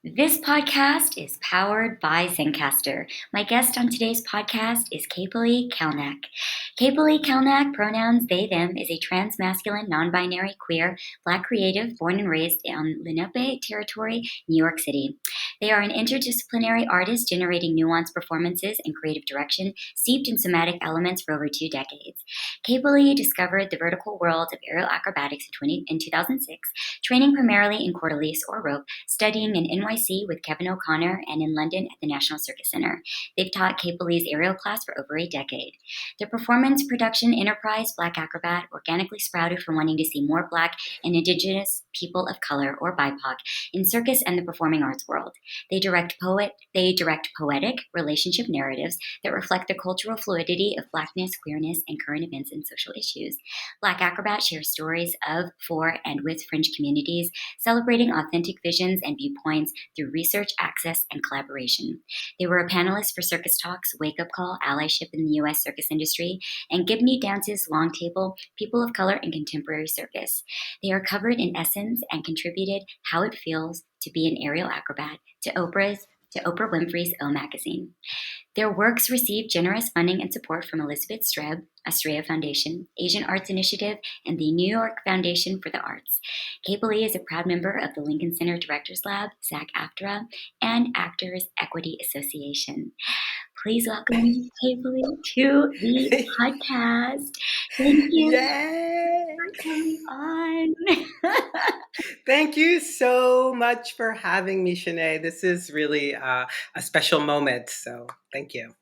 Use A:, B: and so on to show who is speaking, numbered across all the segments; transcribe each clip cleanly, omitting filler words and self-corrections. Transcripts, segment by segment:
A: This podcast is powered by Zencaster. My guest on today's podcast is Kiebpoli Calnek. Kiebpoli Calnek, pronouns they, them, is a trans-masculine, non-binary, queer, Black creative born and raised on Lenape territory, New York City. They are an interdisciplinary artist generating nuanced performances and creative direction steeped in somatic elements for over 2 decades. Kiebpoli discovered the vertical world of aerial acrobatics in 2006, training primarily in cordelice or rope, studying in NYC with Kevin O'Connor and in London at the National Circus Center. They've taught Kiebpoli's aerial class for over a decade. Their performance production enterprise, Black Acrobat, organically sprouted from wanting to see more Black and Indigenous people of color, or BIPOC, in circus and the performing arts world. They direct poetic relationship narratives that reflect the cultural fluidity of Blackness, queerness, and current events and social issues. Black Acrobat shares stories of, for, and with fringe communities, celebrating authentic visions and viewpoints through research, access, and collaboration. They were a panelist for Circus Talks, Wake Up Call, Allyship in the U.S. Circus Industry, and Gibney Dance's Long Table, People of Color in Contemporary Circus. They are covered in Essence and contributed How It Feels to be an Aerial Acrobat to Oprah Winfrey's O Magazine. Their works received generous funding and support from Elizabeth Streb, Estrella Foundation, Asian Arts Initiative, and the New York Foundation for the Arts. Kiebpoli is a proud member of the Lincoln Center Directors Lab, SAG-AFTRA, and Actors Equity Association. Please welcome Kiebpoli to the podcast. Thank you
B: Yay!
A: for coming on.
B: Thank you so much for having me, Shanae. This is really a special moment, so thank you.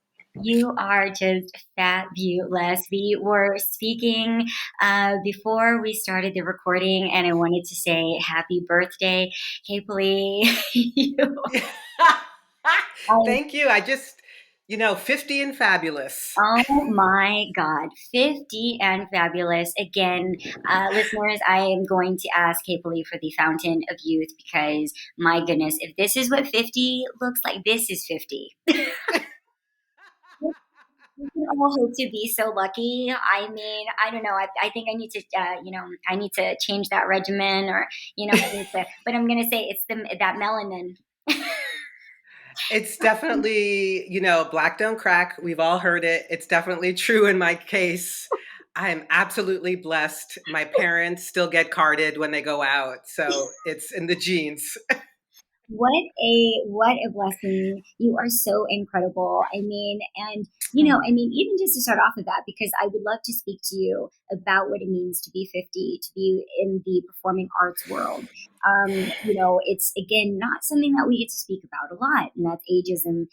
A: You are just fabulous. We were speaking before we started the recording, and I wanted to say happy birthday, Kiebpoli.
B: Thank you. I just, 50 and fabulous.
A: Oh my God, 50 and fabulous. Again, listeners, I am going to ask Kiebpoli for the fountain of youth because, my goodness, if this is what 50 looks like, this is 50. We can all hope to be so lucky. I mean, I don't know. I think I need to, I need to change that regimen, or, I need to. But I'm gonna say it's that melanin.
B: It's definitely, black don't crack. We've all heard it. It's definitely true in my case. I am absolutely blessed. My parents still get carded when they go out, so it's in the genes.
A: What a blessing. You are so incredible. I mean, and even just to start off with that, because I would love to speak to you about what it means to be 50, to be in the performing arts world. It's again not something that we get to speak about a lot, and that's ageism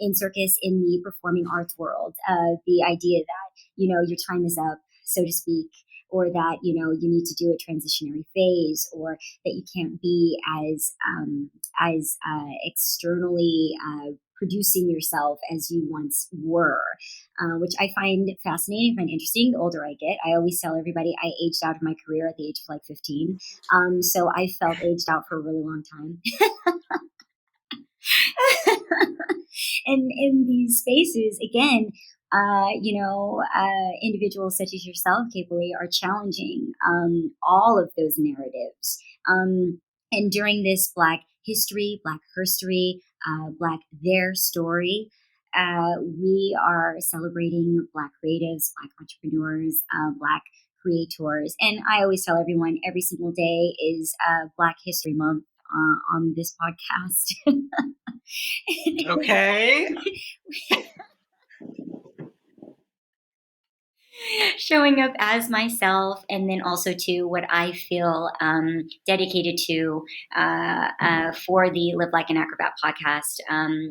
A: in circus, in the performing arts world. The idea that, your time is up, so to speak, or that, you need to do a transitionary phase, or that you can't be as externally producing yourself as you once were, which I find fascinating, find interesting. The older I get, I always tell everybody I aged out of my career at the age of like 15. So I felt aged out for a really long time. And in these spaces, again, individuals such as yourself, Kiebpoli, are challenging all of those narratives. And during this Black History, Black Herstory, Black Their Story, we are celebrating Black creatives, Black entrepreneurs, Black creators. And I always tell everyone every single day is Black History Month on this podcast.
B: Okay.
A: Showing up as myself, and then also to what I feel dedicated to for the Live Like an Acrobat podcast,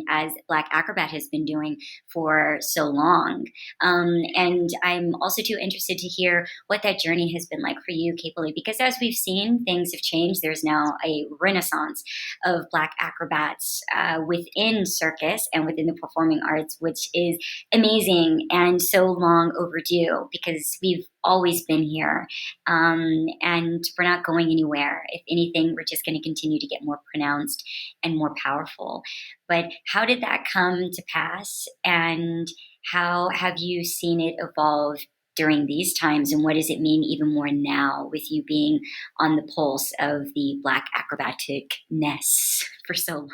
A: as Black Acrobat has been doing for so long. And I'm also too interested to hear what that journey has been like for you, Kiebpoli, because as we've seen, things have changed. There's now a renaissance of Black acrobats within circus and within the performing arts, which is amazing and so long overdue, because we've always been here, and we're not going anywhere. If anything, we're just going to continue to get more pronounced and more powerful. But how did that come to pass, and how have you seen it evolve during these times, and what does it mean even more now with you being on the pulse of the Black acrobatic-ness? for so long.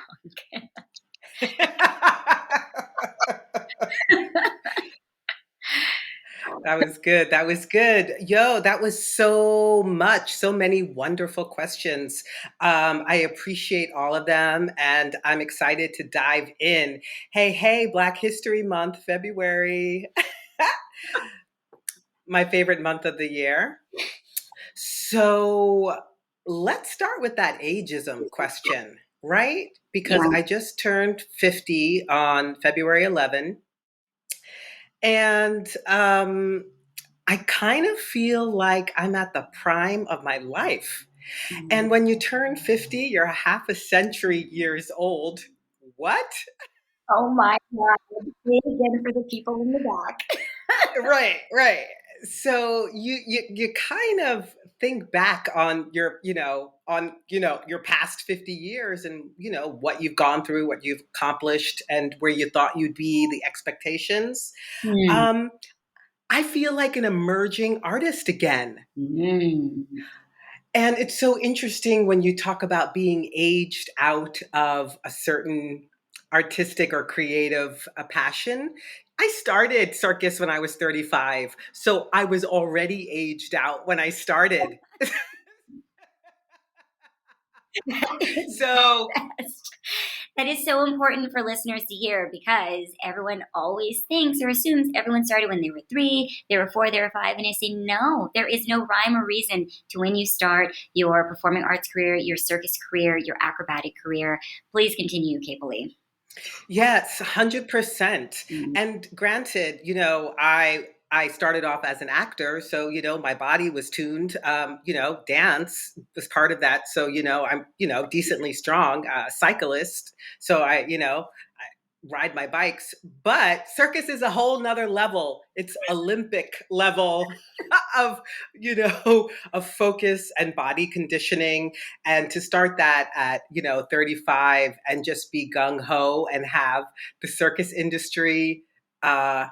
B: That was good. That was good. Yo, that was so much, so many wonderful questions. I appreciate all of them and I'm excited to dive in. Hey, hey, Black History Month, February, my favorite month of the year. So let's start with that ageism question, right? Because
A: Yeah.
B: I just turned 50 on February 11. And I kind of feel like I'm at the prime of my life. And when you turn 50, you're a half a century years old. What?
A: Oh my God. Say it again for the people in the back.
B: Right, right. So you kind of think back on your past 50 years and what you've gone through, what you've accomplished and where you thought you'd be, the expectations.
A: Hmm.
B: Um I feel like an emerging artist again.
A: Mm.
B: And it's so interesting when you talk about being aged out of a certain artistic or creative passion. I started circus when I was 35, so I was already aged out when I started.
A: That is
B: So,
A: the best. That is so important for listeners to hear because everyone always thinks or assumes everyone started when they were 3, they were 4, they were 5. And I say, no, there is no rhyme or reason to when you start your performing arts career, your circus career, your acrobatic career. Please continue, Kiebpoli.
B: yes, 100%.
A: Mm.
B: And granted, I started off as an actor, so my body was tuned. Dance was part of that. So I'm decently strong, cyclist. So I ride my bikes. But circus is a whole nother level. It's Olympic level of of focus and body conditioning, and to start that at 35 and just be gung-ho and have the circus industry uh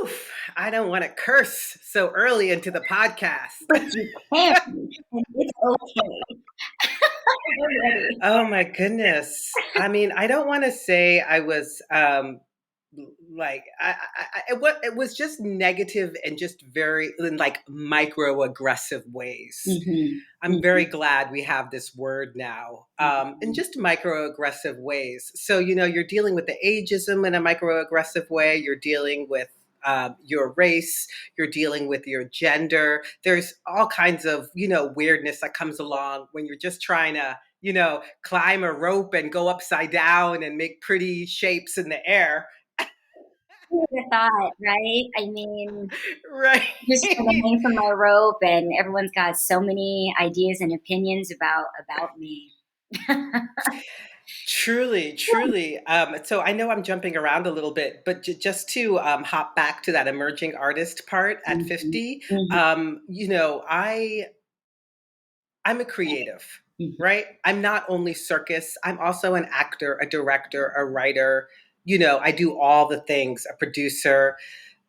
B: oof, I don't want to curse so early into the podcast.
A: But you can, and it's okay. We're ready.
B: Oh my goodness. I mean, I don't want to say I was like it was just negative and just very in like microaggressive ways. I'm
A: Mm-hmm.
B: very glad we have this word now, in just microaggressive ways. So, you're dealing with the ageism in a microaggressive way. You're dealing with your race. You're dealing with your gender. There's all kinds of, weirdness that comes along when you're just trying to, climb a rope and go upside down and make pretty shapes in the air.
A: Who would have thought, right? I mean,
B: Right.
A: just trying to hang from my rope, and everyone's got so many ideas and opinions about me.
B: Truly, truly. So I know I'm jumping around a little bit, but just to hop back to that emerging artist part at
A: Mhm,
B: 50,
A: mhm,
B: I'm a creative,
A: mhm,
B: right? I'm not only circus, I'm also an actor, a director, a writer. I do all the things, a producer,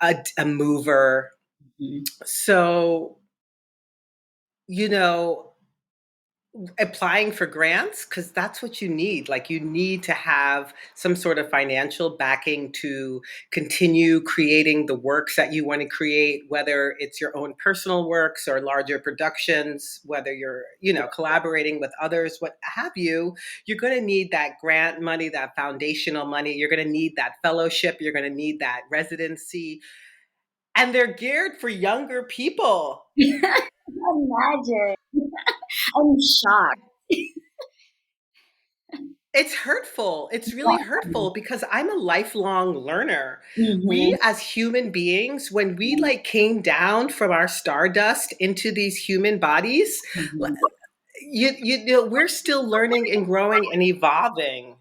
B: a mover.
A: mhm.
B: So, you know, applying for grants, because that's what you need. Like, you need to have some sort of financial backing to continue creating the works that you want to create, whether it's your own personal works or larger productions, whether you're collaborating with others, what have you. You're going to need that grant money, that foundational money. You're going to need that fellowship. You're going to need that residency, and they're geared for younger people.
A: Imagine. I'm shocked.
B: It's hurtful. It's really hurtful because I'm a lifelong learner.
A: Mhm,
B: We as human beings, when we like came down from our stardust into these human bodies, l-
A: mhm.
B: we're still learning and growing and evolving.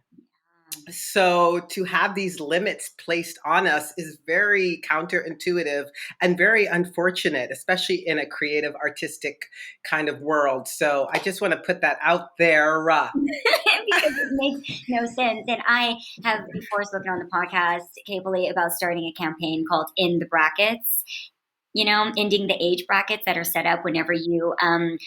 B: So to have these limits placed on us is very counterintuitive and very unfortunate, especially in a creative, artistic kind of world. So I just want to put that out there.
A: Because it makes no sense. And I have before spoken on the podcast, Capely, about starting a campaign called In the Brackets. ending the age brackets that are set up whenever you kind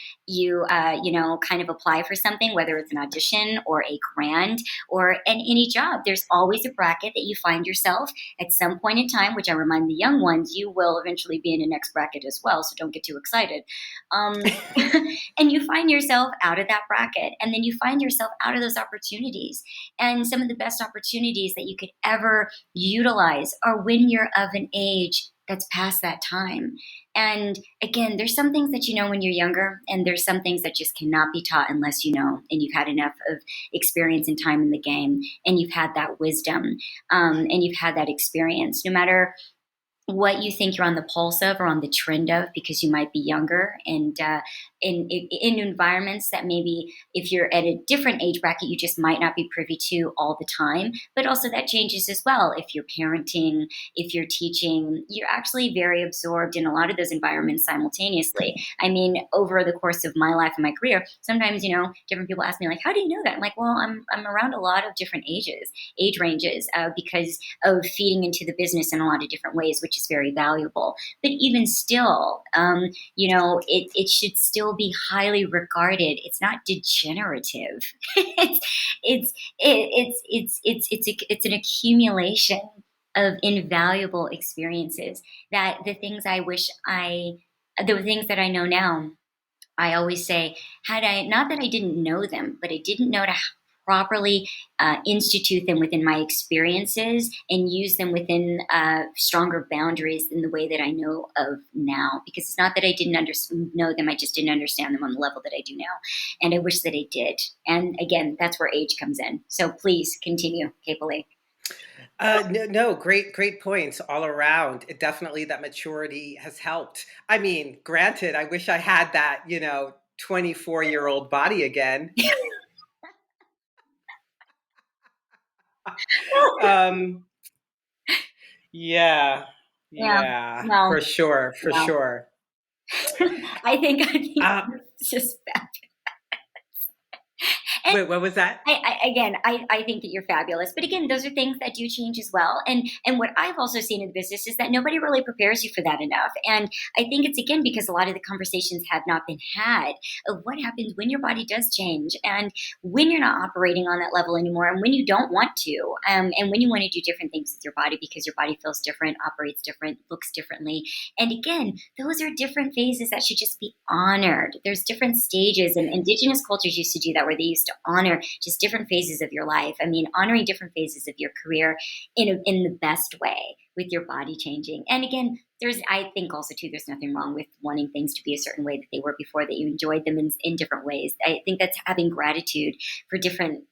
A: of apply for something, whether it's an audition or a grant or any job. There's always a bracket that you find yourself at some point in time, which I remind the young ones, you will eventually be in the next bracket as well, so don't get too excited. And you find yourself out of that bracket, and then you find yourself out of those opportunities. And some of the best opportunities that you could ever utilize are when you're of an age that's past that time. And again, there's some things that you know when you're younger, and there's some things that just cannot be taught unless you know and you've had enough of experience and time in the game, and you've had that wisdom, and you've had that experience. No matter what you think you're on the pulse of or on the trend of, because you might be younger, and in environments that maybe if you're at a different age bracket you just might not be privy to all the time. But also that changes as well. If you're parenting, if you're teaching, you're actually very absorbed in a lot of those environments simultaneously. I mean, over the course of my life and my career, sometimes different people ask me like, how do you know that? I'm like, well, I'm around a lot of different age ranges, because of feeding into the business in a lot of different ways, which is very valuable. But even still, it should still be highly regarded. It's not degenerative. It's an accumulation of invaluable experiences, that the things that I know now, I always say, had I not that I didn't know them, but I didn't know to properly institute them within my experiences and use them within stronger boundaries than the way that I know of now. Because it's not that I didn't know them, I just didn't understand them on the level that I do now. And I wish that I did. And again, that's where age comes in. So please continue, Kiebpoli.
B: No, great points all around. It definitely, that maturity has helped. I mean, granted, I wish I had that, 24-year-old body again. Um, yeah,
A: Yeah,
B: yeah,
A: no,
B: for sure, for
A: no.
B: sure.
A: I think
B: Uh,
A: it's just bad.
B: Wait, what was that?
A: I think that you're fabulous. But again, those are things that do change as well. And what I've also seen in the business is that nobody really prepares you for that enough. And I think it's again because a lot of the conversations have not been had of what happens when your body does change, and when you're not operating on that level anymore, and when you don't want to, and when you want to do different things with your body because your body feels different, operates different, looks differently. And again, those are different phases that should just be honored. There's different stages, and indigenous cultures used to do that, where they used to honor just different phases of your life. I mean, honoring different phases of your career in the best way, with your body changing. And again, I think also too, there's nothing wrong with wanting things to be a certain way that they were before, that you enjoyed them in different ways. I think that's having gratitude for different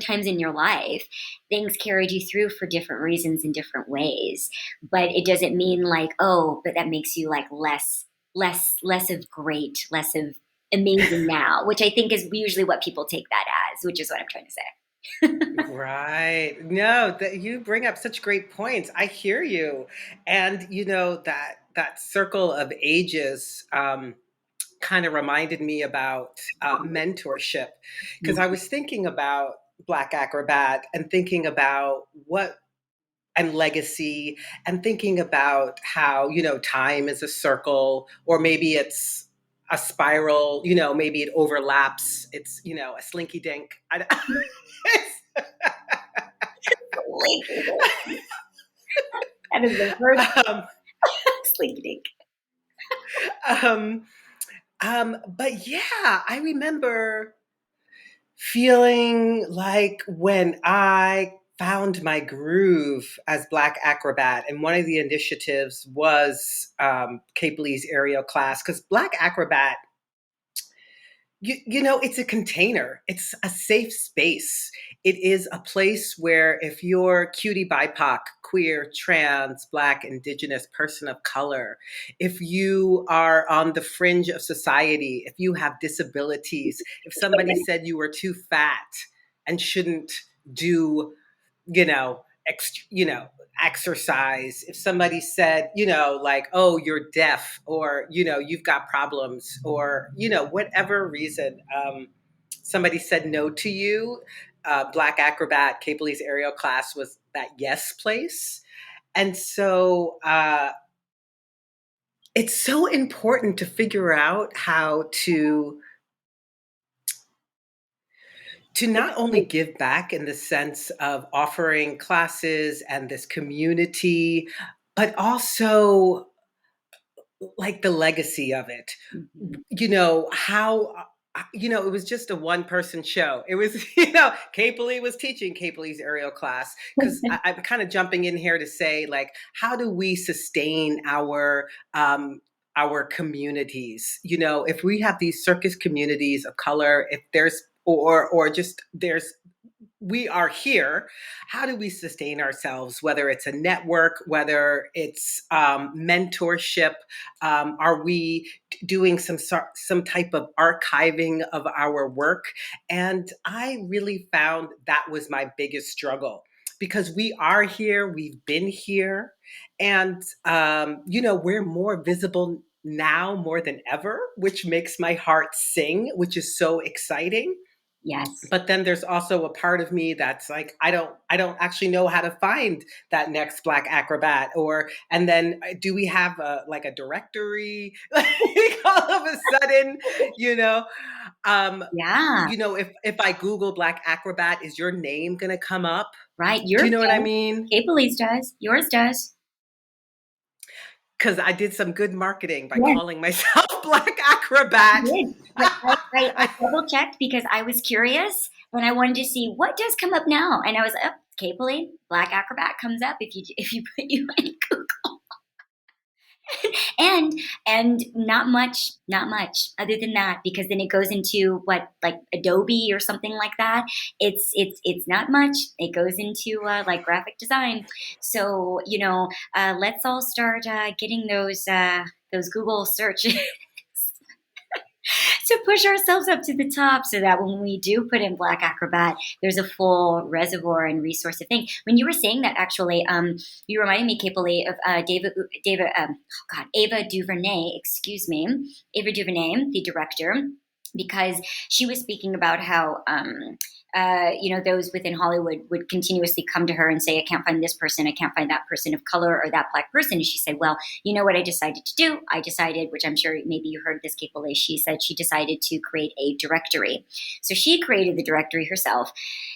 A: times in your life. Things carried you through for different reasons in different ways, but it doesn't mean like, oh, but that makes you like less of great, less of amazing now, which I think is usually what people take that as, which is what I'm trying to say.
B: Right. No, that you bring up such great points. I hear you. And that circle of ages kind of reminded me about mentorship, because I was thinking about Black Acrobat and thinking about what and legacy, and thinking about how time is a circle, or maybe it's a spiral, maybe it overlaps, it's a slinky dink.
A: That is the first
B: um,
A: sleeping.
B: um, but yeah, I remember feeling like when I found my groove as Black Acrobat, and one of the initiatives was Kiebpoli's aerial class, because Black Acrobat, it's a container. It's a safe space. It is a place where if you're cutie BIPOC, queer, trans, Black, Indigenous, person of color, if you are on the fringe of society, if you have disabilities, if somebody said you were too fat and shouldn't do, exercise, if somebody said, like, oh, you're deaf, or, you've got problems, or, whatever reason, somebody said no to you, Black Acrobat, Kiebpoli's aerial class was that yes place. And so it's so important to figure out how to not only give back in the sense of offering classes and this community, but also like the legacy of it.
A: Mhm.
B: How it was just a one person show. It was, Kiebpoli was teaching Kiebpoli's aerial class, because I'm kind of jumping in here to say, like, how do we sustain our communities? If we have these circus communities of color, if there's or just there's we are here. How do we sustain ourselves, whether it's a network, whether it's mentorship? Are we doing some type of archiving of our work? And I really found that was my biggest struggle, because we are here, we've been here, and we're more visible now more than ever, which makes my heart sing, which is so exciting.
A: Yes.
B: But then there's also a part of me that's like, I don't actually know how to find that next Black acrobat. Or and then do we have like a directory? Like, all of a sudden, you know um
A: Yeah.
B: if I Google Black acrobat, is your name gonna come up?
A: Right.
B: Do
A: Yours
B: you know what I
A: does.
B: mean?
A: Capoli's does. Yours does.
B: Because I did some good marketing by
A: Yes,
B: calling myself Black
A: you
B: acrobat.
A: did. But I double checked because I was curious and I wanted to see what does come up now. And I was up, Capoli, Black Acrobat comes up if you put you in and not much other than that, because then it goes into what, like Adobe or something like that. It's not much. It goes into like graphic design. So let's all start getting those Google searches to push ourselves up to the top, so that when we do put in Black Acrobat, there's a full reservoir and resource of thing. When you were saying that, actually, you reminded me, Capely, of Ava DuVernay, excuse me, Ava DuVernay, the director, because she was speaking about how those within Hollywood would continuously come to her and say, I can't find this person, I can't find that person of color or that Black person. And she said, well, you know what I decided to do? I decided, which I'm sure maybe you heard this, Kate, she said she decided to create a directory. So she created the directory herself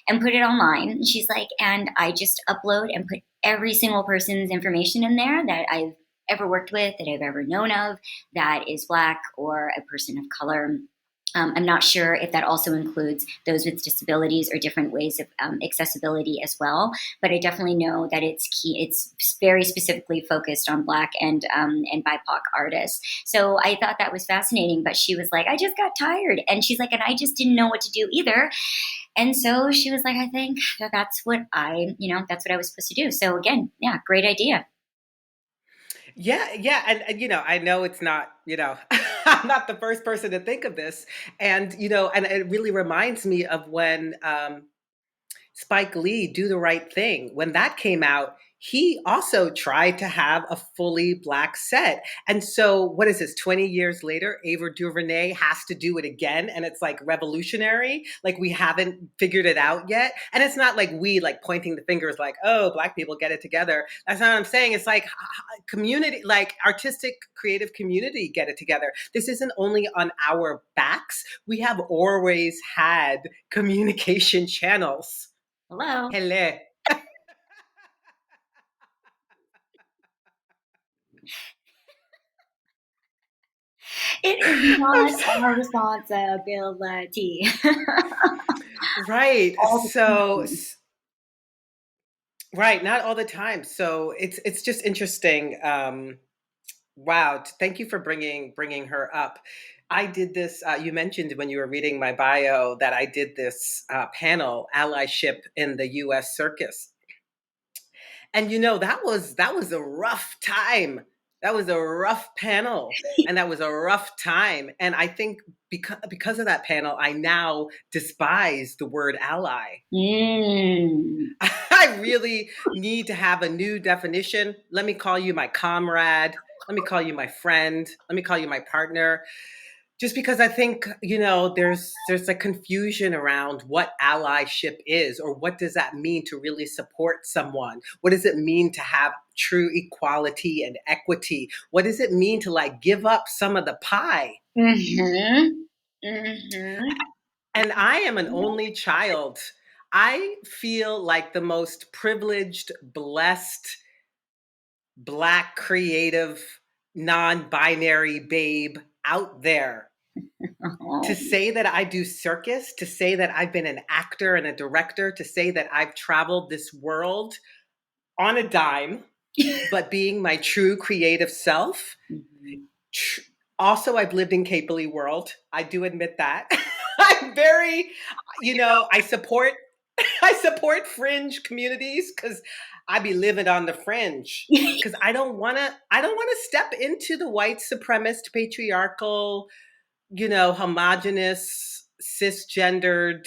A: and put it online. She's like, and I just upload and put every single person's information in there that I've ever worked with, that I've ever known of, that is Black or a person of color. I'm not sure if that also includes those with disabilities or different ways of accessibility as well, but I definitely know that it's key. It's very specifically focused on Black and BIPOC artists. So I thought that was fascinating. But she was like, I just got tired, and she's like, and I just didn't know what to do either. And so she was like, I think that's what that's what I was supposed to do. So again, yeah, great idea.
B: Yeah, yeah, and I know it's not, I'm not the first person to think of this, and it really reminds me of when Spike Lee, Do the Right Thing. When that came out, he also tried to have a fully Black set. And so, what is this, 20 years later, Ava DuVernay has to do it again. And it's like revolutionary. Like, we haven't figured it out yet. And it's not like we like pointing the fingers like, oh, Black people, get it together. That's not what I'm saying. It's like community, like artistic, creative community, get it together. This isn't only on our backs. We have always had communication channels.
A: Hello.
B: Hello.
A: It is not our responsibility.
B: Right.
A: All the time.
B: Right, not all the time. So it's just interesting. Wow, thank you for bringing her up. I did this. You mentioned when you were reading my bio that I did this panel, allyship in the U.S. circus, and that was a rough time. That was a rough panel, and that was a rough time. And I think because of that panel, I now despise the word ally.
A: Mm.
B: I really need to have a new definition. Let me call you my comrade. Let me call you my friend. Let me call you my partner. just because I think, there's a confusion around what allyship is, or what does that mean to really support someone? What does it mean to have true equality and equity? What does it mean to like give up some of the pie?
A: Mm-hmm. Mm-hmm.
B: And I am an only child. I feel like the most privileged, blessed, Black, creative, non binary babe out there. To
A: Oh.
B: say that I do circus, to say that I've been an actor and a director, to say that I've traveled this world on a dime, but being my true creative self.
A: Mhm.
B: Tr- Also, I've lived in Kiebpoli world. I do admit that. I'm very, I support I support fringe communities because I be living on the fringe. Because I don't wanna step into the white supremacist patriarchal, homogenous, cisgendered,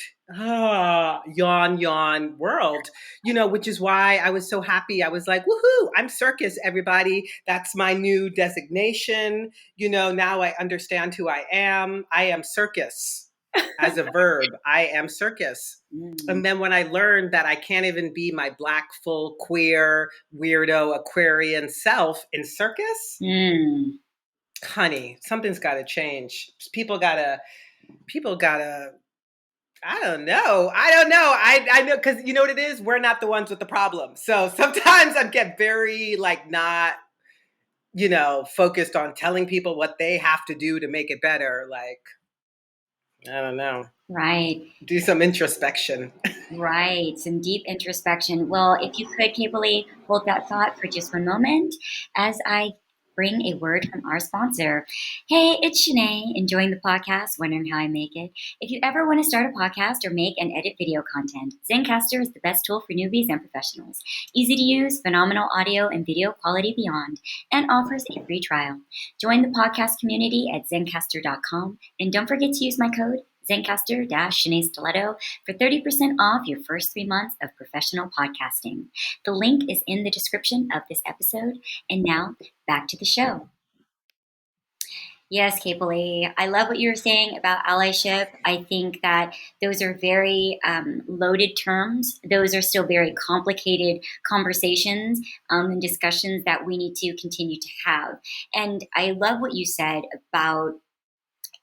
B: yawn world, which is why I was so happy. I was like, woohoo, I'm circus, everybody. That's my new designation. Now I understand who I am. I am circus as a verb. I am circus.
A: Mm.
B: And then when I learned that I can't even be my Black, full, queer, weirdo, Aquarian self in circus,
A: Mm.
B: honey, something's got to change. People gotta. I don't know. I know, because you know what it is. We're not the ones with the problem. So sometimes I get very like not focused on telling people what they have to do to make it better. Like, I don't know.
A: Right.
B: Do some introspection.
A: Right. Some deep introspection. Well, if you could, Kaylee, hold that thought for just one moment as I bring a word from our sponsor. Hey, it's Shanae, enjoying the podcast, wondering how I make it. If you ever want to start a podcast or make and edit video content, Zencaster is the best tool for newbies and professionals. Easy to use, phenomenal audio and video quality beyond, and offers a free trial. Join the podcast community at zencaster.com, and don't forget to use my code Zencaster-Shanae Stiletto for 30% off your first 3 months of professional podcasting. The link is in the description of this episode. And now, back to the show. Yes, Kiebpoli, I love what you were saying about allyship. I think that those are very loaded terms. Those are still very complicated conversations and discussions that we need to continue to have. And I love what you said about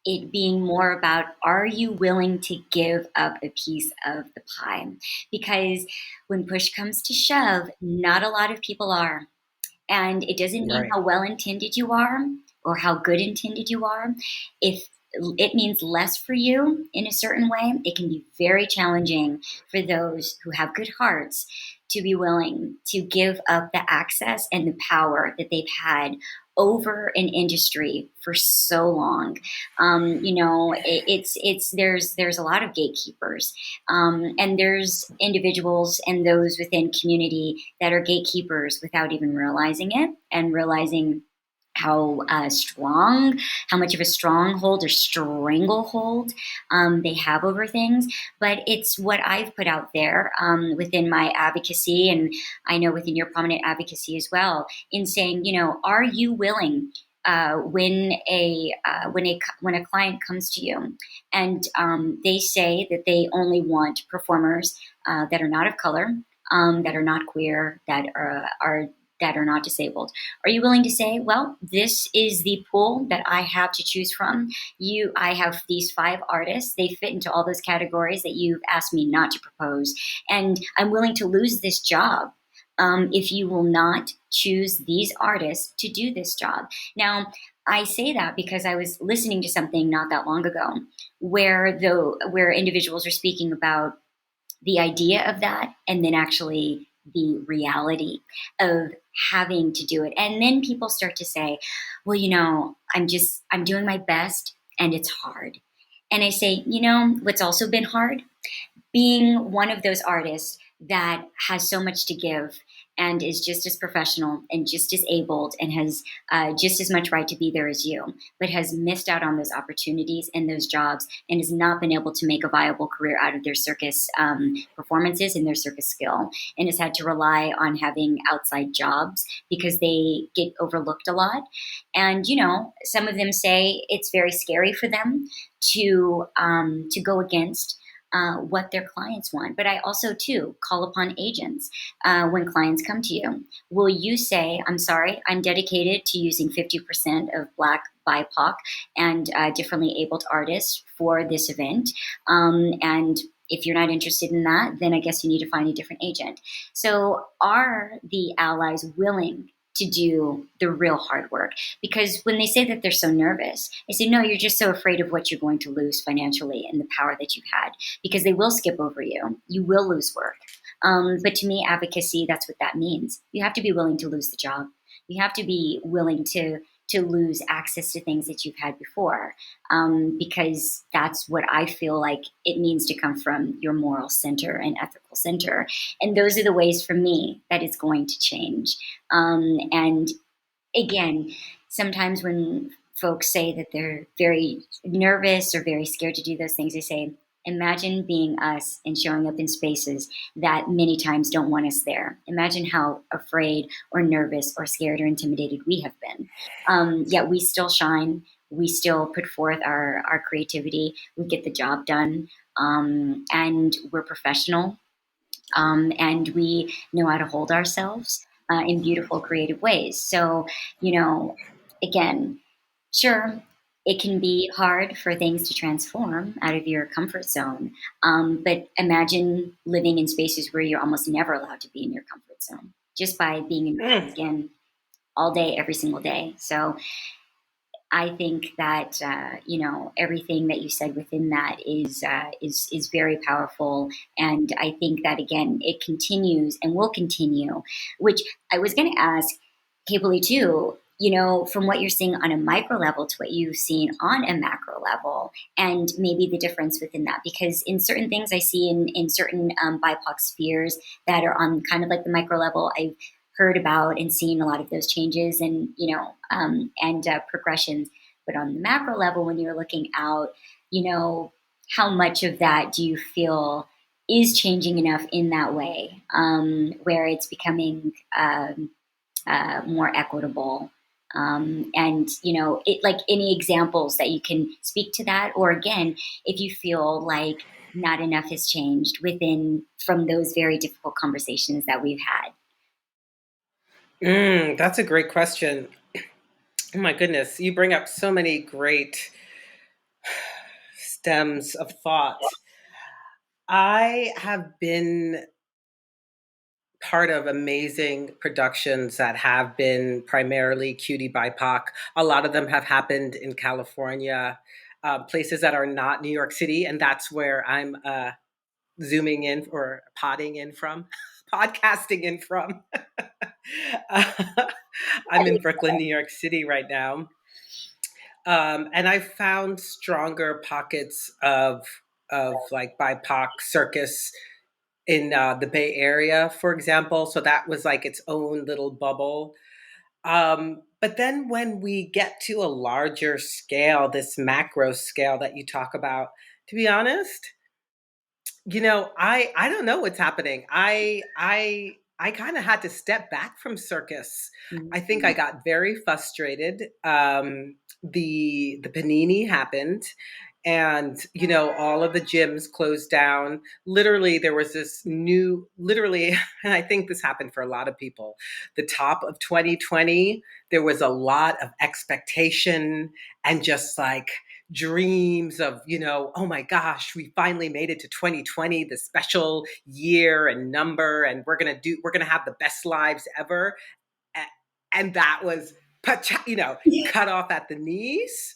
A: it being more about, are you willing to give up a piece of the pie? Because when push comes to shove, not a lot of people are. And it doesn't mean
B: Right.
A: how well intended you are or how good intended you are. If it means less for you in a certain way, it can be very challenging for those who have good hearts to be willing to give up the access and the power that they've had over an industry for so long. It's there's a lot of gatekeepers, and there's individuals and those within community that are gatekeepers without even realizing it and realizing how how much of a stronghold or stranglehold they have over things. But it's what I've put out there within my advocacy, and I know within your prominent advocacy as well, in saying, are you willing when a client comes to you and they say that they only want performers that are not of color, that are not queer, that are not disabled. Are you willing to say, well, this is the pool that I have to choose from? I have these 5 artists. They fit into all those categories that you've asked me not to propose. And I'm willing to lose this job if you will not choose these artists to do this job. Now, I say that because I was listening to something not that long ago where individuals are speaking about the idea of that and then actually the reality of having to do it. And then people start to say, well, I'm doing my best and it's hard. And I say, what's also been hard? Being one of those artists that has so much to give and is just as professional and just as abled and has just as much right to be there as you, but has missed out on those opportunities and those jobs and has not been able to make a viable career out of their circus performances and their circus skill, and has had to rely on having outside jobs because they get overlooked a lot. And some of them say it's very scary for them to go against what their clients want. But I also too call upon agents when clients come to you. Will you say, "I'm sorry, I'm dedicated to using 50% of Black, BIPOC, and differently abled artists for this event," and if you're not interested in that, then I guess you need to find a different agent. So are the allies willing to do the real hard work? Because when they say that they're so nervous, I say, no, you're just so afraid of what you're going to lose financially and the power that you've had, because they will skip over you. You will lose work. But to me, advocacy, that's what that means. You have to be willing to lose the job. You have to be willing to lose access to things that you've had before, because that's what I feel like it means to come from your moral center and ethical center. And those are the ways for me that it's going to change. And again, sometimes when folks say that they're very nervous or very scared to do those things, they say, imagine being us and showing up in spaces that many times don't want us there. Imagine how afraid or nervous or scared or intimidated we have been. Yet we still shine. We still put forth our creativity. We get the job done. And we're professional, and we know how to hold ourselves in beautiful, creative ways. So, again, sure, it can be hard for things to transform out of your comfort zone. But imagine living in spaces where you're almost never allowed to be in your comfort zone just by being in your own skin all day, every single day. So I think that everything that you said within that is very powerful, and I think that again it continues and will continue. Which I was going to ask Kiebpoli too. From what you're seeing on a micro level to what you've seen on a macro level, and maybe the difference within that, because in certain things I see in certain BIPOC spheres that are on kind of like the micro level, I've heard about and seen a lot of those changes and progressions. But on the macro level, when you're looking out, how much of that do you feel is changing enough in that way, where it's becoming more equitable? And it, like, any examples that you can speak to that, or again, if you feel like not enough has changed from those very difficult conversations that we've had.
B: That's a great question. Oh my goodness, you bring up so many great stems of thought. I have been part of amazing productions that have been primarily cutie BIPOC. A lot of them have happened in California, places that are not New York City, and that's where I'm zooming in or potting in from, podcasting in from. I'm in Brooklyn, New York City right now. And I found stronger pockets of like BIPOC circus in the Bay Area, for example. So that was like its own little bubble. But then when we get to a larger scale, this macro scale that you talk about, to be honest, I don't know what's happening. I kind of had to step back from circus. I think I got very frustrated. The panini happened, and all of the gyms closed down. Literally, there was this literally, and I think this happened for a lot of people. The top of 2020, there was a lot of expectation and just like dreams of, oh my gosh, we finally made it to 2020, the special year and number, and we're going to have the best lives ever. And that was, cut off at the knees.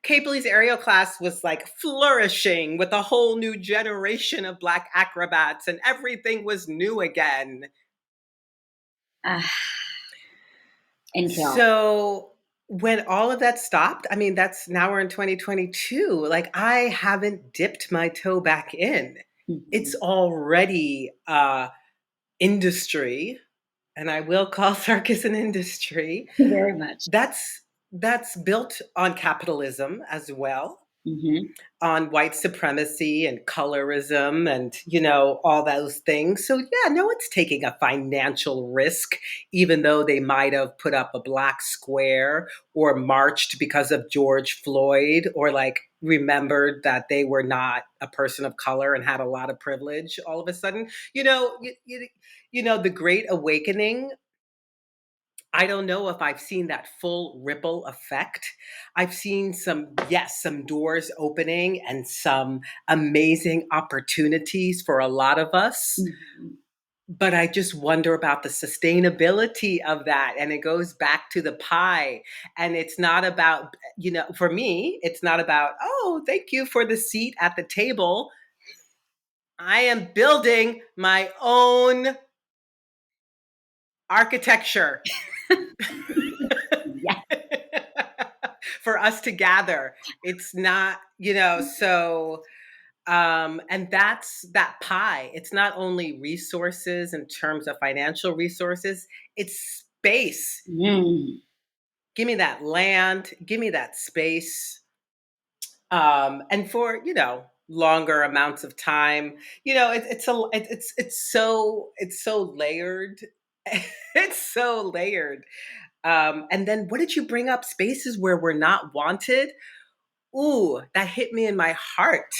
B: Kiebpoli's aerial class was like flourishing with a whole new generation of Black acrobats, and everything was new again. So when all of that stopped, I mean, now we're in 2022. Like, I haven't dipped my toe back in.
A: Mm-hmm.
B: It's already industry, and I will call circus an industry,
A: Very much.
B: that's built on capitalism as well,
A: Hmm.
B: on white supremacy and colorism and all those things. So yeah, no one's taking a financial risk, even though they might have put up a black square or marched because of George Floyd, or like remembered that they were not a person of color and had a lot of privilege all of a sudden. The Great Awakening, I don't know if I've seen that full ripple effect. I've seen some doors opening and some amazing opportunities for a lot of us.
A: Hmm.
B: But I just wonder about the sustainability of that. And it goes back to the pie. And it's not about, for me, it's not about, oh, thank you for the seat at the table. I am building my own architecture
A: Yeah.
B: for us to gather. It's not, so and that's that pie. It's not only resources in terms of financial resources, it's space.
A: Mm.
B: Give me that land, give me that space. And for, longer amounts of time, it's so layered. It's so layered. And then what did you bring up? Spaces where we're not wanted. Ooh, that hit me in my heart.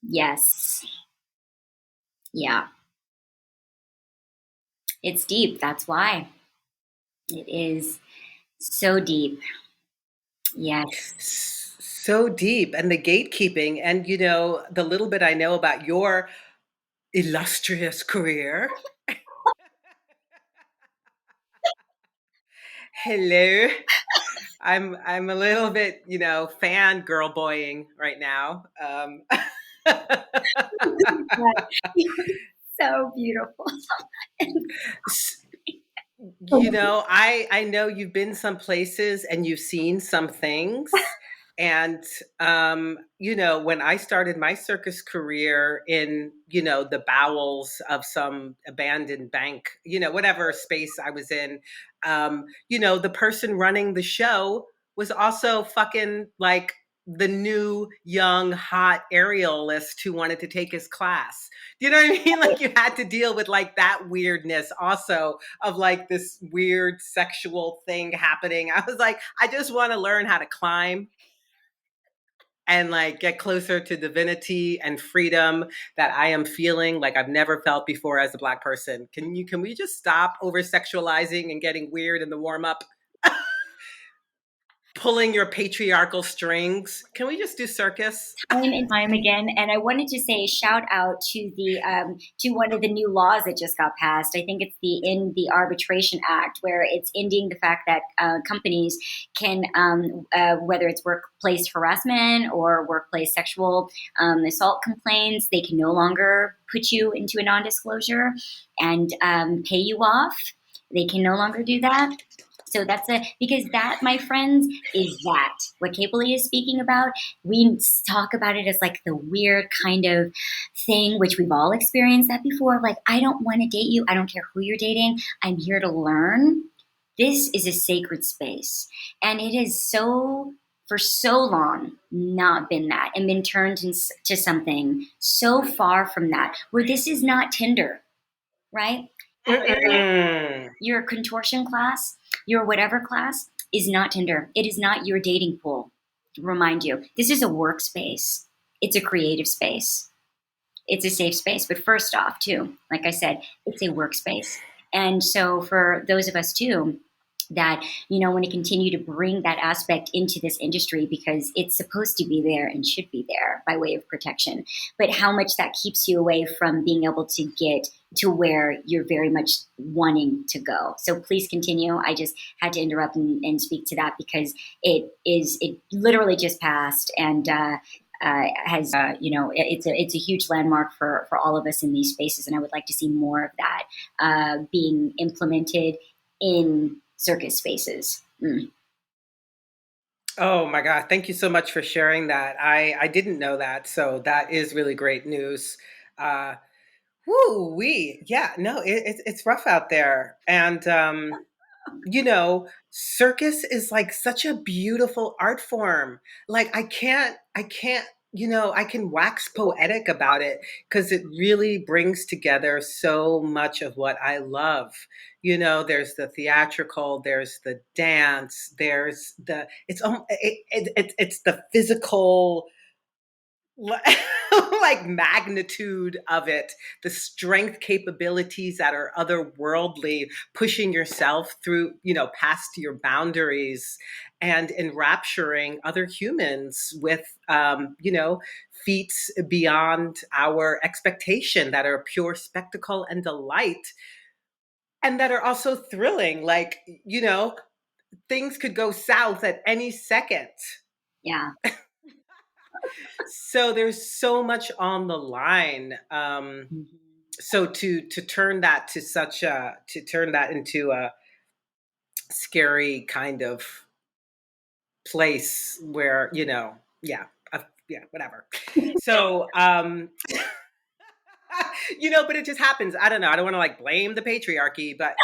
A: Yes. Yeah. It's deep. That's why. It is so deep. Yes.
B: So deep. And the gatekeeping, and the little bit I know about your illustrious career. Hello. I'm a little bit, fangirl boying right now.
A: So beautiful.
B: I know you've been some places and you've seen some things. And when I started my circus career in, the bowels of some abandoned bank, whatever space I was in, the person running the show was also fucking like the new young hot aerialist who wanted to take his class. Do you know what I mean? Like you had to deal with like that weirdness also, of like this weird sexual thing happening. I was like, I just want to learn how to climb and like get closer to divinity and freedom that I am feeling like I've never felt before as a Black person. Can we just stop over sexualizing and getting weird in the warm up? Pulling your patriarchal strings. Can we just do circus?
A: Time and time again. And I wanted to say shout out to the to one of the new laws that just got passed. I think it's the Arbitration Act, where it's ending the fact that companies can, whether it's workplace harassment or workplace sexual assault complaints, they can no longer put you into a non-disclosure and pay you off. They can no longer do that. So because that, my friends, is that what Kiebpoli is speaking about. We talk about it as like the weird kind of thing, which we've all experienced that before. Like, I don't want to date you. I don't care who you're dating. I'm here to learn. This is a sacred space. And it has for so long, not been that and been turned into something so far from that, where this is not Tinder, right?
B: Mm-mm.
A: Your contortion class, your whatever class is not Tinder. It is not your dating pool. To remind you, this is a workspace. It's a creative space. It's a safe space. But first off, too, like I said, it's a workspace. And so for those of us too that want to continue to bring that aspect into this industry, because it's supposed to be there and should be there by way of protection, but how much that keeps you away from being able to get to where you're very much wanting to go. So please continue. I just had to interrupt and speak to that, because it literally just passed, and has it's a huge landmark for all of us in these spaces, and I would like to see more of that being implemented in circus spaces. Mm.
B: Oh my God. Thank you so much for sharing that. I didn't know that. So that is really great news. Uh, Woo wee. Yeah, no, it's rough out there. And circus is like such a beautiful art form. Like I can't, I can wax poetic about it because it really brings together so much of what I love. There's the theatrical, there's the dance, there's it's the physical like magnitude of it, the strength capabilities that are otherworldly, pushing yourself through, past your boundaries and enrapturing other humans with, feats beyond our expectation that are pure spectacle and delight, and that are also thrilling. Like, things could go south at any second.
A: Yeah.
B: So there's so much on the line.
A: Mhm.
B: So to turn that to such a to turn that into a scary kind of place where, yeah, yeah, whatever. So but it just happens. I don't know. I don't want to like blame the patriarchy, but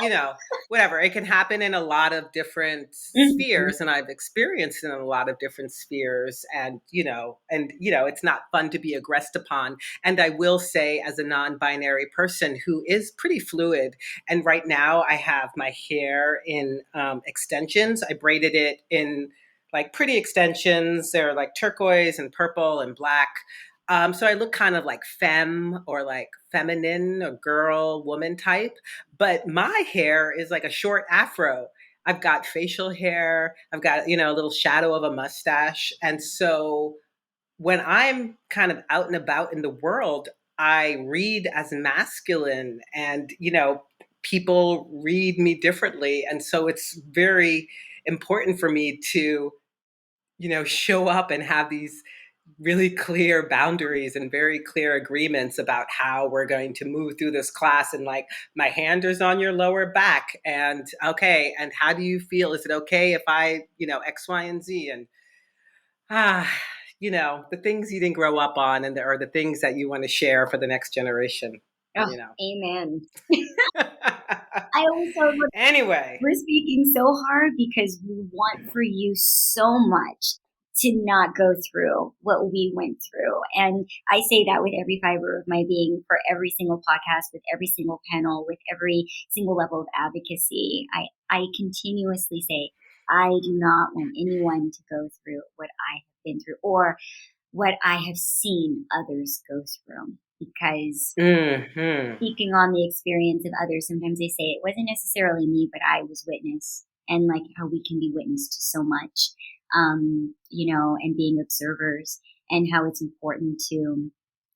B: whatever. It can happen in a lot of different
A: Mhm.
B: spheres, and I've experienced it in a lot of different spheres. And it's not fun to be aggressed upon. And I will say, as a non-binary person who is pretty fluid, and right now I have my hair in extensions. I braided it in like pretty extensions. They're like turquoise and purple and black. So I look kind of like femme or like feminine or girl, woman type, but my hair is like a short afro. I've got facial hair. I've got, a little shadow of a mustache. And so when I'm kind of out and about in the world, I read as masculine and, people read me differently. And so it's very important for me to, show up and have these really clear boundaries and very clear agreements about how we're going to move through this class. And like, my hand is on your lower back, and okay, and how do you feel? Is it okay if I, X, Y, and Z? And ah the things you didn't grow up on, and are the things that you want to share for the next generation
A: Oh,
B: you know
A: amen. I also
B: Anyway.
A: we're speaking so hard because we want for you so much to not go through what we went through. And I say that with every fiber of my being for every single podcast, with every single panel, with every single level of advocacy. I continuously say, I do not want anyone to go through what I have been through or what I have seen others go through. Because
B: Hmm.
A: speaking on the experience of others, sometimes they say it wasn't necessarily me, but I was witness, and like how we can be witness to so much, and being observers, and how it's important to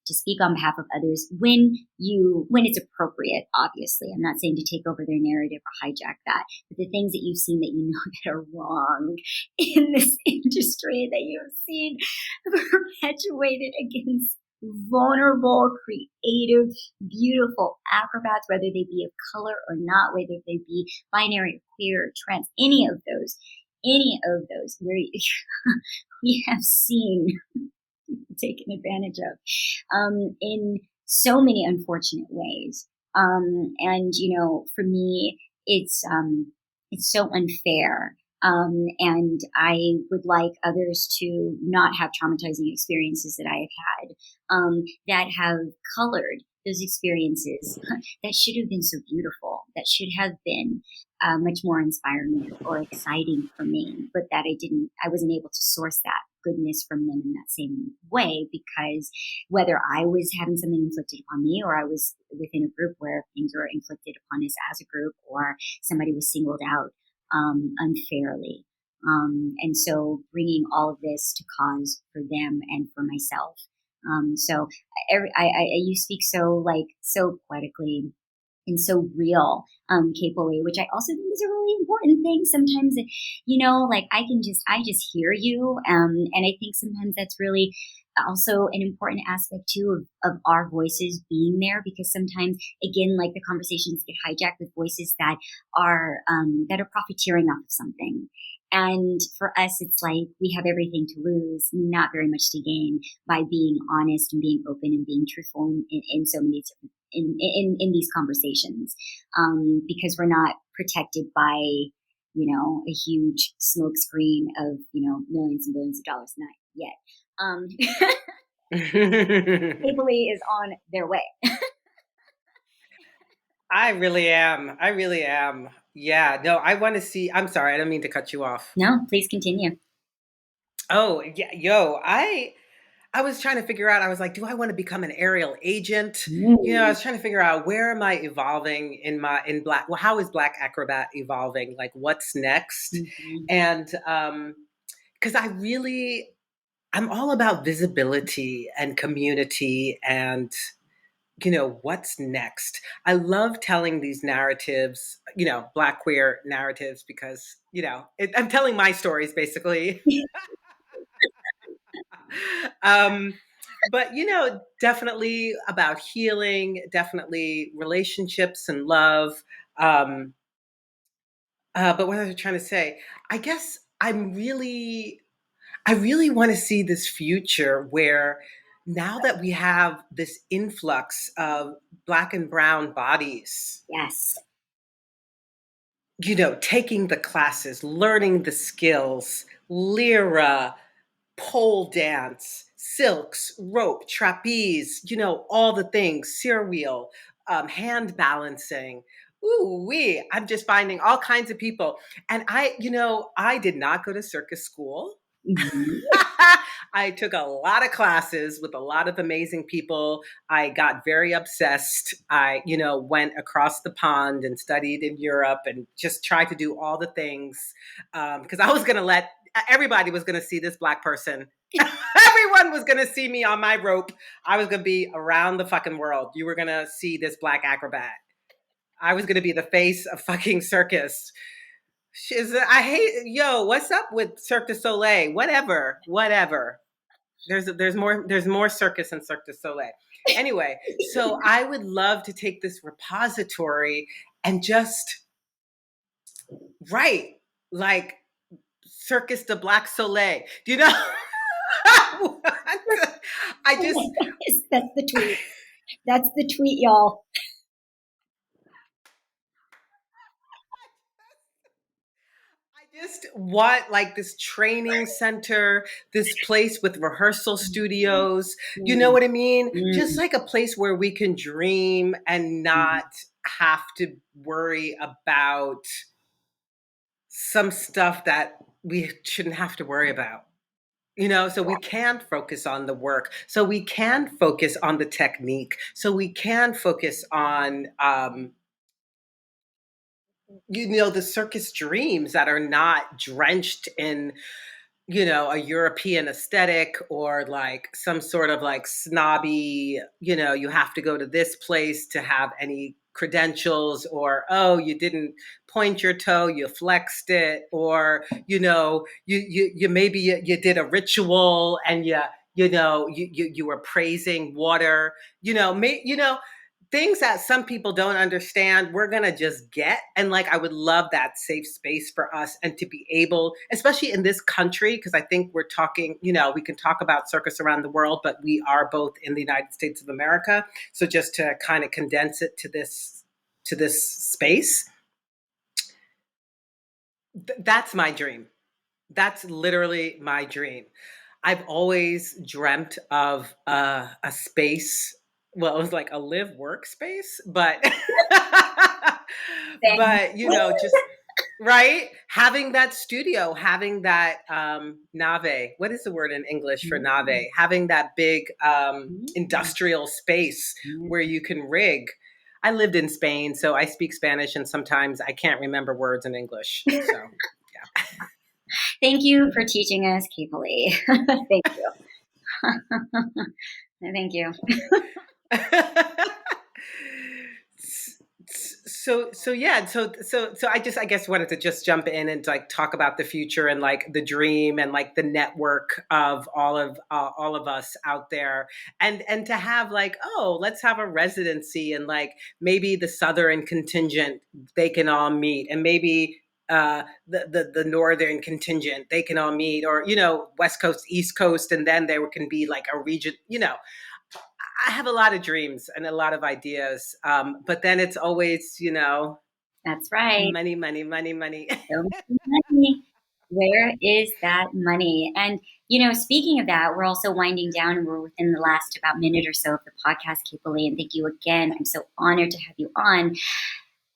A: speak on behalf of others when it's appropriate. Obviously, I'm not saying to take over their narrative or hijack that, but the things that you've seen that you know that are wrong in this industry that you've seen perpetuated against vulnerable, creative, beautiful acrobats, whether they be of color or not, whether they be binary, queer, trans, any of those, where we have seen taken advantage of in so many unfortunate ways. And for me, it's so unfair. And I would like others to not have traumatizing experiences that I have had, that have colored those experiences that should have been so beautiful, that should have been much more inspiring or exciting for me, but that I wasn't able to source that goodness from them in that same way, because whether I was having something inflicted upon me or I was within a group where things were inflicted upon us as a group or somebody was singled out unfairly. And so bringing all of this to cause for them and for myself. So you speak so poetically and so real, Kiebpoli, which I also think is a really important thing. Sometimes, like I just hear you, and I think sometimes that's really also an important aspect too of our voices being there, because sometimes, again, like the conversations get hijacked with voices that are profiteering off of something. And for us, it's like we have everything to lose, not very much to gain by being honest and being open and being truthful in so many in these conversations, because we're not protected by, a huge smoke screen of, millions and billions of dollars a night yet. Kiebpoli is on their way.
B: I really am. I really am. Yeah. No, I want to see. I'm sorry. I don't mean to cut you off.
A: No, please continue.
B: Oh, yeah. Yo, I was trying to figure out, I was like, do I want to become an aerial agent? I was trying to figure out, where am I evolving in black? Well, how is Black Acrobat evolving? Like, what's next?
A: Mm-hmm.
B: And because I'm all about visibility and community and, what's next. I love telling these narratives, Black queer narratives, because, I'm telling my stories basically. um, but definitely about healing, definitely relationships and love. Um, but what was I trying to say? I guess I really want to see this future where, now that we have this influx of Black and brown bodies,
A: Yes.
B: taking the classes, learning the skills, lyra, pole dance, silks, rope, trapeze, all the things, sear wheel, hand balancing. Ooh wee. I'm just finding all kinds of people. And I did not go to circus school.
A: Mm-hmm.
B: I took a lot of classes with a lot of amazing people. I got very obsessed. I, went across the pond and studied in Europe and just tried to do all the things, because I was going to let everybody was going to see this Black person. Everyone was going to see me on my rope. I was going to be around the fucking world. You were going to see this Black acrobat. I was going to be the face of fucking circus. I hate, what's up with Cirque du Soleil? Whatever. There's more circus and Cirque du Soleil. Anyway, so I would love to take this repository and just write like Circus de Black Soleil. Do you know? I just
A: That's the tweet. That's the tweet, y'all.
B: I just want like this training center, this place with rehearsal studios. You know what I mean? Just like a place where we can dream and not have to worry about some stuff that we shouldn't have to worry about. So we can focus on the work, so we can focus on the technique, so we can focus on the circus dreams that are not drenched in a European aesthetic, or like some sort of like snobby, you have to go to this place to have any credentials, or, oh, you didn't point your toe, you flexed it, or, you maybe you did a ritual and you were praising water, things that some people don't understand, we're going to just get. And like, I would love that safe space for us, and to be able, especially in this country, because I think we're talking, we can talk about circus around the world, but we are both in the United States of America. So just to kind of condense it to this space, that's my dream. That's literally my dream. I've always dreamt of a space. Well, it was like a live workspace, but but just right, having that studio, having that nave. What is the word in English for nave? Having that big industrial space where you can rig. I lived in Spain, so I speak Spanish, and sometimes I can't remember words in English. So, yeah.
A: Thank you for teaching us, Kiebpoli. Thank you. Thank you.
B: So yeah, so I guess wanted to just jump in and like talk about the future and like the dream and like the network of all of us out there, and to have like, oh, let's have a residency, and like maybe the Southern contingent, they can all meet, and maybe the Northern contingent, they can all meet, or West Coast, East Coast, and then there can be like a region. I have a lot of dreams and a lot of ideas, but then it's always,
A: That's right.
B: money, money, money, money.
A: So much money. Where is that money? And, speaking of that, we're also winding down and we're within the last about minute or so of the podcast, Kiebpoli. And thank you again. I'm so honored to have you on.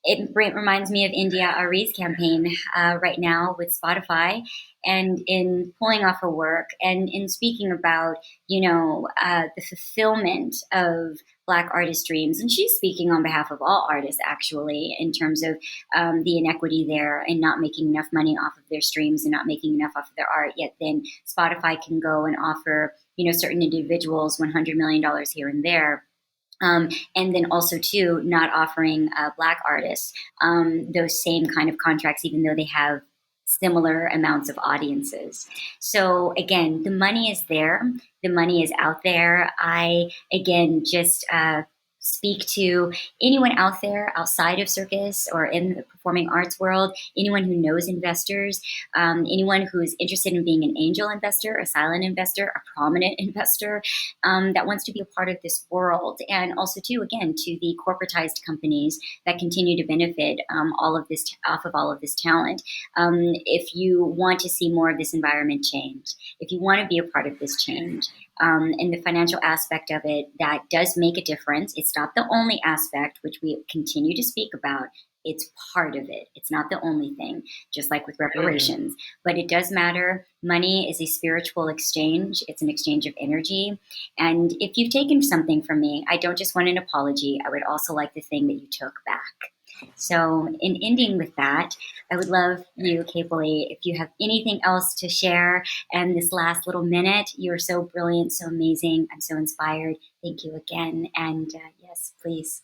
A: It reminds me of India Ari's campaign right now with Spotify, and in pulling off her work and in speaking about, the fulfillment of Black artist dreams. And she's speaking on behalf of all artists, actually, in terms of the inequity there and not making enough money off of their streams and not making enough off of their art. Yet then Spotify can go and offer, certain individuals $100 million here and there. And then also too, not offering Black artists those same kind of contracts, even though they have similar amounts of audiences. So again, the money is there. The money is out there. I again just speak to anyone out there outside of circus or in the performing arts world, anyone who knows investors, anyone who is interested in being an angel investor, a silent investor, a prominent investor, that wants to be a part of this world. And also too, again, to the corporatized companies that continue to benefit all of this off of all of this talent. If you want to see more of this environment change, if you want to be a part of this change, and the financial aspect of it, that does make a difference. It's not the only aspect, which we continue to speak about. It's part of it. It's not the only thing, just like with reparations. But it does matter. Money is a spiritual exchange. It's an exchange of energy. And if you've taken something from me, I don't just want an apology. I would also like the thing that you took back. So in ending with that, I would love you, Kiebpoli, if you have anything else to share. And this last little minute, you're so brilliant, so amazing. I'm so inspired. Thank you again. And yes, please.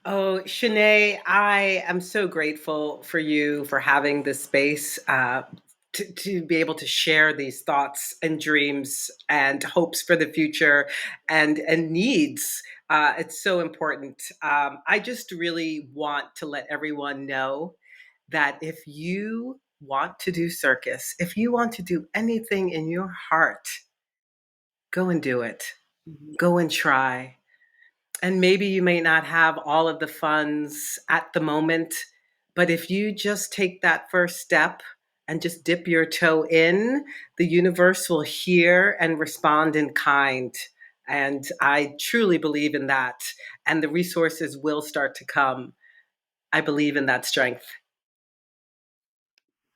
B: Oh, Shanae, I am so grateful for you for having this space to be able to share these thoughts and dreams and hopes for the future and needs. It's so important. I just really want to let everyone know that if you want to do circus, if you want to do anything in your heart, go and do it. Go and try. And maybe you may not have all of the funds at the moment, but if you just take that first step and just dip your toe in, the universe will hear and respond in kind. And I truly believe in that. And the resources will start to come. I believe in that strength.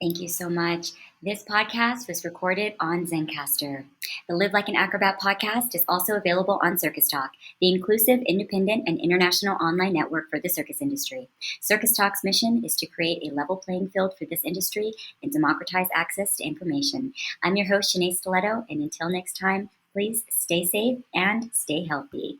A: Thank you so much. This podcast was recorded on Zencastr. The Live Like an Acrobat podcast is also available on Circus Talk, the inclusive, independent, and international online network for the circus industry. Circus Talk's mission is to create a level playing field for this industry and democratize access to information. I'm your host, Shanae Stiletto, and until next time, please stay safe and stay healthy.